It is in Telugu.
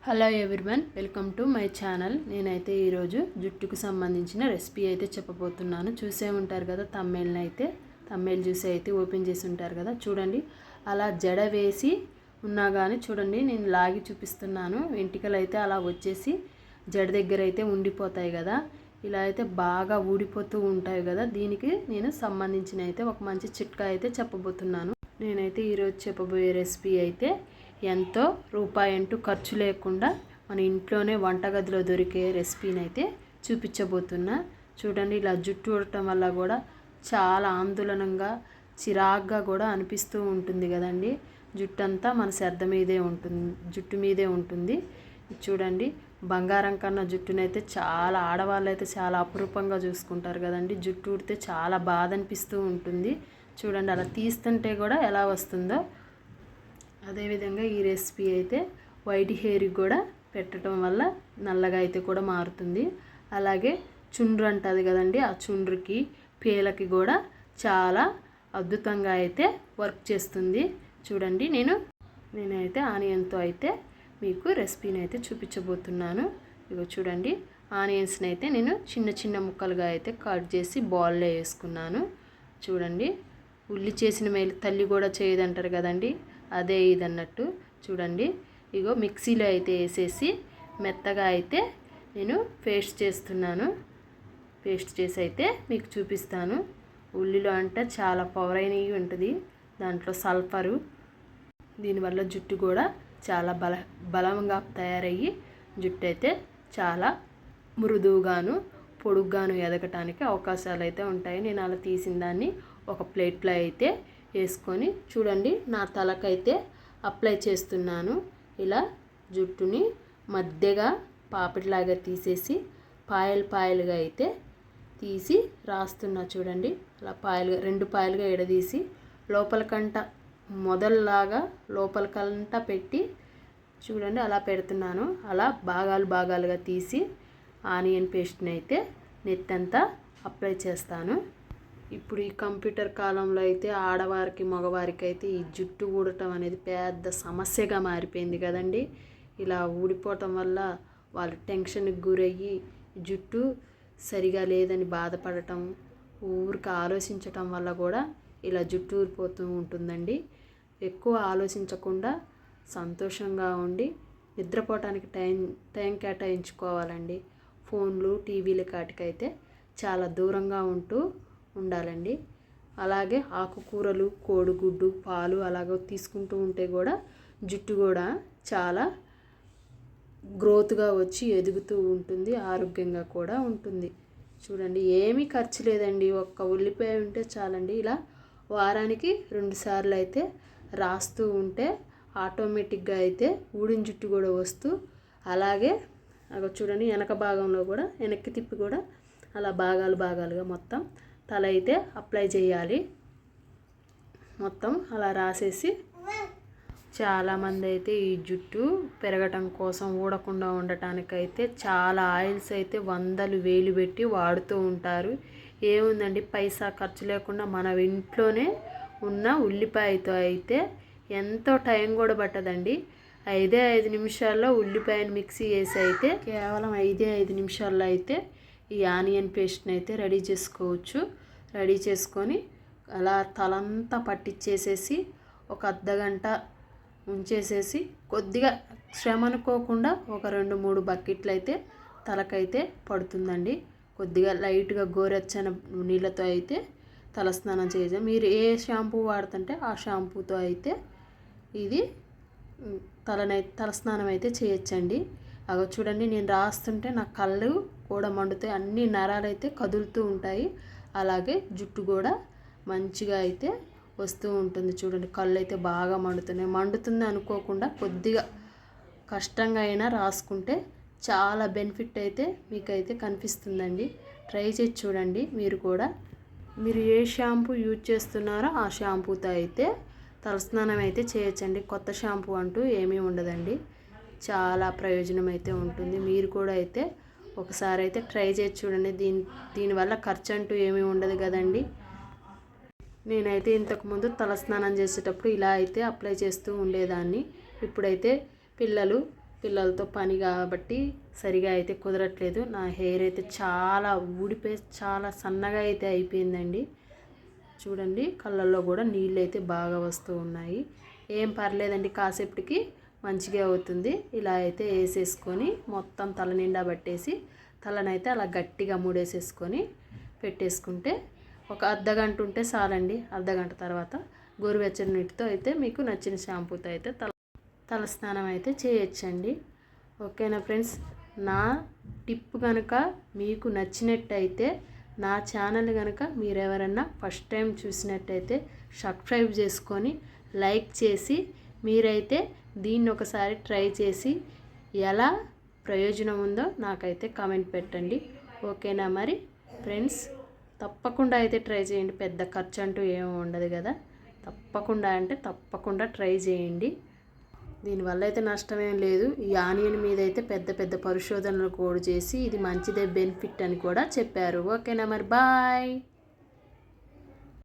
Hello everyone, welcome to my channel. నేనైతే ఈరోజు జుట్టుకు సంబంధించిన రెసిపీ అయితే చెప్పబోతున్నాను. చూసే ఉంటారు కదా తమ్మెల్ని చూసి అయితే ఓపెన్ చేసి ఉంటారు కదా. చూడండి, అలా జడ వేసి ఉన్నా కానీ చూడండి నేను లాగి చూపిస్తున్నాను. వెంట్రుకలు అయితే అలా వచ్చేసి జడ దగ్గర అయితే ఉండిపోతాయి కదా. ఇలా అయితే బాగా ఊడిపోతూ ఉంటాయి కదా. దీనికి నేను సంబంధించిన అయితే ఒక మంచి చిట్కా అయితే చెప్పబోతున్నాను. నేనైతే ఈరోజు చెప్పబోయే రెసిపీ అయితే ఎంతో రూపాయి అంటూ ఖర్చు లేకుండా మన ఇంట్లోనే వంటగదిలో దొరికే రెసిపీని అయితే చూపించబోతున్నా. చూడండి, ఇలా జుట్టు ఊడటం వల్ల కూడా చాలా ఆందోళనంగా చిరాగ్గా కూడా అనిపిస్తూ ఉంటుంది కదండి. జుట్టు అంతా మన జుట్టు మీదే ఉంటుంది. చూడండి, బంగారం కన్నా జుట్టునైతే చాలా ఆడవాళ్ళు అయితే చాలా అపురూపంగా చూసుకుంటారు కదండి. జుట్టు ఊడితే చాలా బాధ అనిపిస్తూ ఉంటుంది. చూడండి, అలా తీస్తుంటే కూడా ఎలా వస్తుందో. అదేవిధంగా ఈ రెసిపీ అయితే వైట్ హెయిర్కి కూడా పెట్టడం వల్ల నల్లగా అయితే కూడా మారుతుంది. అలాగే చుండ్రు అంటుంది కదండి, ఆ చుండ్రుకి పేలకి కూడా చాలా అద్భుతంగా అయితే వర్క్ చేస్తుంది. చూడండి, నేనైతే ఆనియన్తో అయితే మీకు రెసిపీని అయితే చూపించబోతున్నాను. ఇగో చూడండి, ఆనియన్స్ని అయితే నేను చిన్న చిన్న ముక్కలుగా అయితే కట్ చేసి బౌల్లో వేసుకున్నాను. చూడండి, ఉల్లి చేసిన మేలు తల్లి కూడా చేయదంటారు కదండి, అదే ఇదన్నట్టు. చూడండి, ఇగో మిక్సీలో అయితే వేసేసి మెత్తగా అయితే నేను పేస్ట్ చేస్తున్నాను. పేస్ట్ చేసి అయితే మీకు చూపిస్తాను. ఉల్లిలో అంటే చాలా పవర్ అయినవి ఉంటుంది, దాంట్లో సల్ఫరు. దీనివల్ల జుట్టు కూడా చాలా బలంగా తయారయ్యి జుట్టు అయితే చాలా మృదువుగాను పొడుగ్గాను ఎదగటానికి అవకాశాలు అయితే ఉంటాయి. నేను అలా తీసిన దాన్ని ఒక ప్లేట్లో అయితే వేసుకొని చూడండి నా తలకైతే అప్లై చేస్తున్నాను. ఇలా జుట్టుని మధ్యగా పాపిడిలాగా తీసేసి పాయలుగా అయితే తీసి రాస్తున్నా. చూడండి, అలా రెండు పాయలుగా ఎడదీసి లోపలికంట మొదల్లాగా లోపలికంట పెట్టి చూడండి అలా పెడుతున్నాను. అలా భాగాలుగా తీసి ఆనియన్ పేస్ట్ని అయితే నెత్తంతా అప్లై చేస్తాను. ఇప్పుడు ఈ కంప్యూటర్ కాలంలో అయితే ఆడవారికి మగవారికి అయితే ఈ జుట్టు ఊడటం అనేది పెద్ద సమస్యగా మారిపోయింది కదండి. ఇలా ఊడిపోవటం వల్ల వాళ్ళు టెన్షన్కి గురయ్యి జుట్టు సరిగా లేదని బాధపడటం, ఊరికి ఆలోచించటం వల్ల కూడా ఇలా జుట్టు ఊరిపోతూ ఉంటుందండి. ఎక్కువ ఆలోచించకుండా సంతోషంగా ఉండి నిద్రపోవటానికి టైం కేటాయించుకోవాలండి. ఫోన్లు టీవీల కాటికైతే చాలా దూరంగా ఉండాలండి. అలాగే ఆకుకూరలు, కోడిగుడ్డు, పాలు అలాగ తీసుకుంటూ ఉంటే కూడా జుట్టు కూడా చాలా గ్రోత్గా వచ్చి ఎదుగుతూ ఉంటుంది, ఆరోగ్యంగా కూడా ఉంటుంది. చూడండి, ఏమీ ఖర్చు లేదండి, ఒక్క ఉల్లిపాయ ఉంటే చాలండి. ఇలా వారానికి 2 సార్లు అయితే రాస్తూ ఉంటే ఆటోమేటిక్గా అయితే ఊడిన జుట్టు కూడా వస్తూ, అలాగే అలా చూడండి వెనక భాగంలో కూడా వెనక్కి తిప్పి కూడా అలా భాగాలుగా మొత్తం తల అయితే అప్లై చేయాలి. మొత్తం అలా రాసేసి చాలామంది అయితే ఈ జుట్టు పెరగటం కోసం ఊడకుండా ఉండటానికైతే చాలా ఆయిల్స్ అయితే 100,000 పెట్టి వాడుతూ ఉంటారు. ఏముందండి, పైసా ఖర్చు లేకుండా మన ఇంట్లోనే ఉన్న ఉల్లిపాయతో అయితే ఎంతో టైం కూడా పట్టదండి. 5 నిమిషాల్లో ఉల్లిపాయను మిక్సీ వేసి అయితే కేవలం 5 నిమిషాల్లో అయితే ఈ ఆనియన్ పేస్ట్ని అయితే రెడీ చేసుకోవచ్చు. రెడీ చేసుకొని అలా తలంతా పట్టించేసేసి ఒక అర్ధగంట ఉంచేసేసి కొద్దిగా శ్రమ అనుకోకుండా ఒక 2-3 బకెట్లు అయితే తలకైతే పడుతుందండి. కొద్దిగా లైట్గా గోరెచ్చని నీళ్ళతో అయితే తలస్నానం చేయొచ్చు. మీరు ఏ షాంపూ వాడుతుంటే ఆ షాంపూతో అయితే ఇది తలస్నానం అయితే చేయొచ్చండి. అగో చూడండి, నేను రాస్తుంటే నా కళ్ళు కూడా మండుతాయి, అన్ని నరాలు అయితే కదులుతూ ఉంటాయి. అలాగే జుట్టు కూడా మంచిగా అయితే వస్తూ ఉంటుంది. చూడండి, కళ్ళు అయితే బాగా మండుతుంది అనుకోకుండా కొద్దిగా కష్టంగా అయినా రాసుకుంటే చాలా బెనిఫిట్ అయితే మీకైతే కనిపిస్తుందండి. ట్రై చేసి చూడండి. మీరు ఏ షాంపూ యూజ్ చేస్తున్నారో ఆ షాంపూతో అయితే తలస్నానం అయితే చేయొచ్చండి. కొత్త షాంపూ అంటూ ఏమీ ఉండదండి. చాలా ప్రయోజనం అయితే ఉంటుంది. మీరు కూడా అయితే ఒకసారి అయితే ట్రై చేసి చూడండి. దీనివల్ల ఖర్చు అంటూ ఏమీ ఉండదు కదండి. నేనైతే ఇంతకుముందు తలస్నానం చేసేటప్పుడు ఇలా అయితే అప్లై చేస్తూ ఉండేదాన్ని. ఇప్పుడైతే పిల్లలు పిల్లలతో పని కాబట్టి సరిగా అయితే కుదరట్లేదు. నా హెయిర్ అయితే చాలా ఊడిపోయి చాలా సన్నగా అయితే అయిపోయిందండి. చూడండి కళ్ళల్లో కూడా నీళ్ళు అయితే బాగా వస్తూ ఉన్నాయి. ఏం పర్లేదండి, కాసేపటికి మంచిగా అవుతుంది. ఇలా అయితే వేసేసుకొని మొత్తం తల నిండా పట్టేసి తలనైతే అలా గట్టిగా ముడేసేసుకొని పెట్టేసుకుంటే ఒక అర్ధగంట ఉంటే చాలండి. అర్ధగంట తర్వాత గోరువెచ్చని నీటితో అయితే మీకు నచ్చిన షాంపూతో అయితే తలస్నానం అయితే చేయొచ్చండి. ఓకేనా ఫ్రెండ్స్, నా టిప్ కనుక మీకు నచ్చినట్టయితే నా ఛానల్ కనుక మీరెవరన్నా ఫస్ట్ టైం చూసినట్టయితే సబ్స్క్రైబ్ చేసుకొని లైక్ చేసి మీరైతే దీన్ని ఒకసారి ట్రై చేసి ఎలా ప్రయోజనం ఉందో నాకైతే కామెంట్ పెట్టండి. ఓకేనా మరి ఫ్రెండ్స్, తప్పకుండా అయితే ట్రై చేయండి. పెద్ద ఖర్చు అంటూ ఏమీ ఉండదు కదా. తప్పకుండా ట్రై చేయండి. దీనివల్ల అయితే నష్టమేం లేదు. ఈ ఆనియన్ మీద అయితే పెద్ద పెద్ద పరిశోధనలు కూడా చేసి ఇది మంచిదే, బెనిఫిట్ అని కూడా చెప్పారు. ఓకేనా మరి, బాయ్.